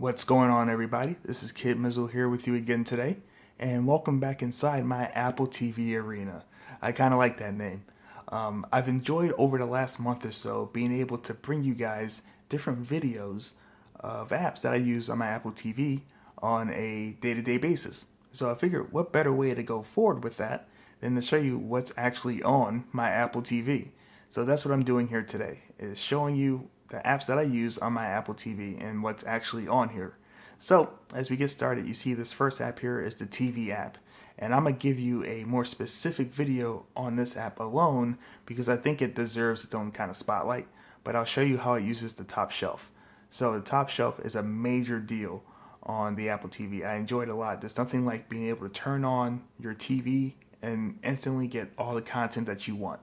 What's going on, everybody? This is Kid Mizzle here with you again today, and welcome back inside my Apple TV arena. I kind of like that name. I've enjoyed over the last month or so being able to bring you guys different videos of apps that I use on my Apple TV on a day-to-day basis. So I figured what better way to go forward with that than to show you what's actually on my Apple TV. So that's what I'm doing here today, is showing you the apps that I use on my Apple TV and what's actually on here. So as we get started, you see this first app here is the TV app. And I'm going to give you a more specific video on this app alone because I think it deserves its own kind of spotlight. But I'll show you how it uses the top shelf. So the top shelf is a major deal on the Apple TV. I enjoy it a lot. There's nothing like being able to turn on your TV and instantly get all the content that you want.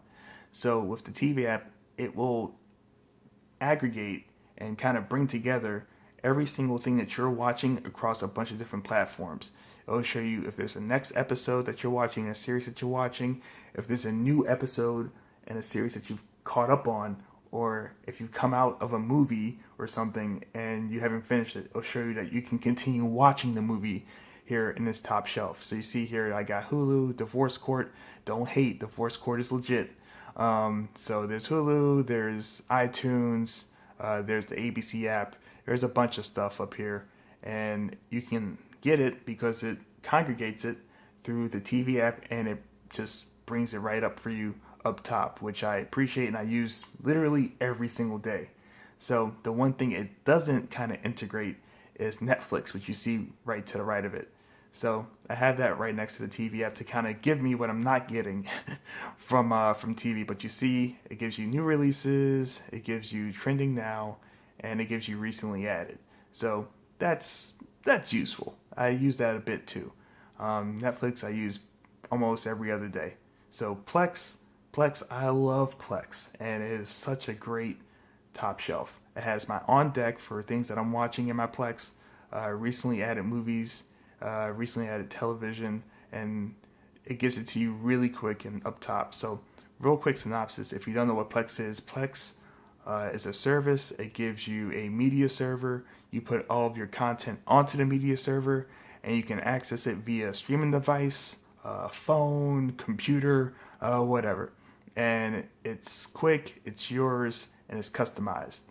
So with the TV app, it will aggregate and kind of bring together every single thing that you're watching across a bunch of different platforms. It'll show you if there's a next episode that you're watching, a series that you're watching, if there's a new episode in a series that you've caught up on, or if you've come out of a movie or something and you haven't finished it, it'll show you that you can continue watching the movie here in this top shelf. So you see here I got Hulu, Divorce Court. Don't hate, Divorce Court is legit. So there's Hulu, there's iTunes, there's the ABC app. There's a bunch of stuff up here, and you can get it because it congregates it through the TV app, and it just brings it right up for you up top, which I appreciate and I use literally every single day. So the one thing it doesn't kind of integrate is Netflix, which you see right to the right of it. So I have that right next to the TV app to kind of give me what I'm not getting from TV. But you see, it gives you new releases, it gives you trending now, and it gives you recently added. So that's useful. I use that a bit too. Netflix I use almost every other day. So Plex, I love Plex, and it is such a great top shelf. It has my on deck for things that I'm watching in my Plex. Recently added movies. Recently added television, and it gives it to you really quick and up top. So real quick synopsis, if you don't know what Plex is a service. It gives you a media server. You put all of your content onto the media server, and you can access it via streaming device, phone, computer, whatever. And it's quick, it's yours, and it's customized.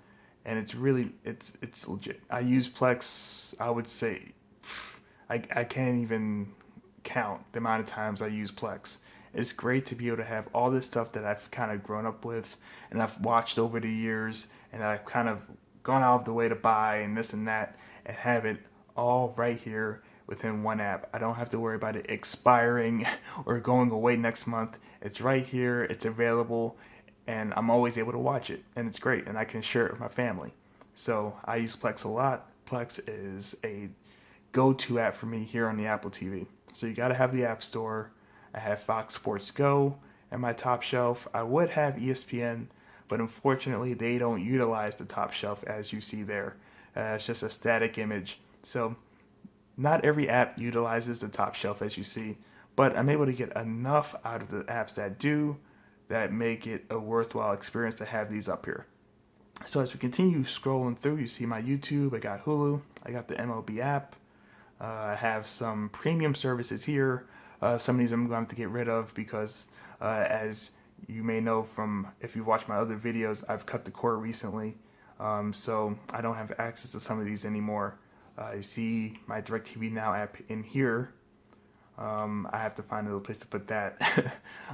And it's legit. I use Plex, I would say, I can't even count the amount of times I use Plex. It's great to be able to have all this stuff that I've kind of grown up with and I've watched over the years and I've kind of gone out of the way to buy and this and that, and have it all right here within one app. I don't have to worry about it expiring or going away next month. It's right here, it's available, and I'm always able to watch it, and it's great, and I can share it with my family. So I use Plex a lot. Plex is a go-to app for me here on the Apple TV. So you got to have the App Store. I have Fox Sports Go at my top shelf. I would have ESPN, but unfortunately they don't utilize the top shelf as you see there. It's just a static image. So not every app utilizes the top shelf as you see, but I'm able to get enough out of the apps that do that make it a worthwhile experience to have these up here. So as we continue scrolling through, you see my YouTube, I got Hulu, I got the MLB app, I have some premium services here. Some of these I'm going to have to get rid of because, as you may know from if you've watched my other videos, I've cut the cord recently. So I don't have access to some of these anymore. You see my DirecTV Now app in here. I have to find a little place to put that.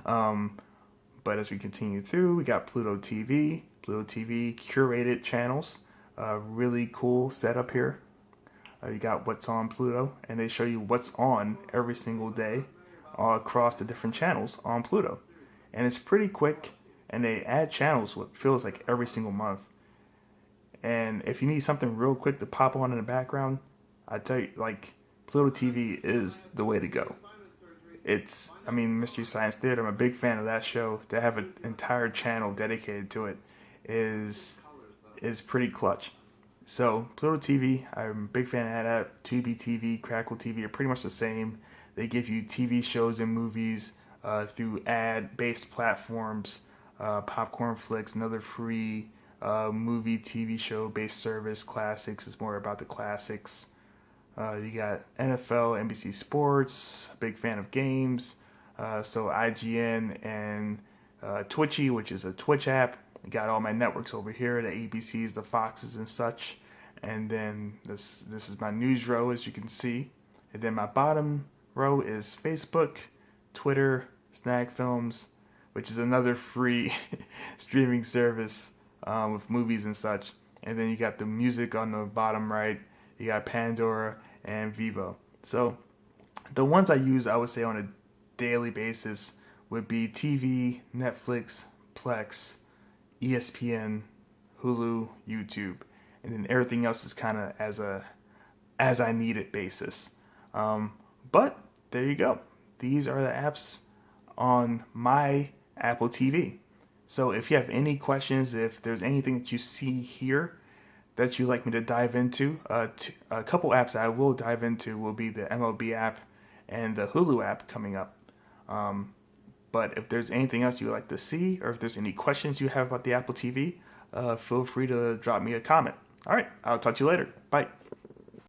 But as we continue through, we got Pluto TV. Pluto TV curated channels. Really cool setup here. You got what's on Pluto, and they show you what's on every single day all across the different channels on Pluto. And it's pretty quick, and they add channels what feels like every single month. And if you need something real quick to pop on in the background, I tell you, like, Pluto TV is the way to go. Mystery Science Theater, I'm a big fan of that show. To have an entire channel dedicated to it is pretty clutch. So Pluto TV, I'm a big fan of that app. Tubi TV, Crackle TV are pretty much the same. They give you TV shows and movies through ad-based platforms, Popcorn Flicks, and other free movie, TV show based service. Classics is more about the classics. You got NFL, NBC Sports, big fan of games. So IGN and Twitchy, which is a Twitch app. I got all my networks over here, the ABCs, the Foxes, and such. And then this is my news row, as you can see. And then my bottom row is Facebook, Twitter, Snag Films, which is another free streaming service with movies and such. And then you got the music on the bottom right. You got Pandora and Vivo. So the ones I use, I would say on a daily basis, would be TV, Netflix, Plex, ESPN, Hulu, YouTube, and then everything else is kind of as I need it basis. But there you go. These are the apps on my Apple TV. So if you have any questions, if there's anything that you see here that you'd like me to dive into, a couple apps that I will dive into will be the MLB app and the Hulu app coming up. But if there's anything else you would like to see, or if there's any questions you have about the Apple TV, feel free to drop me a comment. All right, I'll talk to you later. Bye.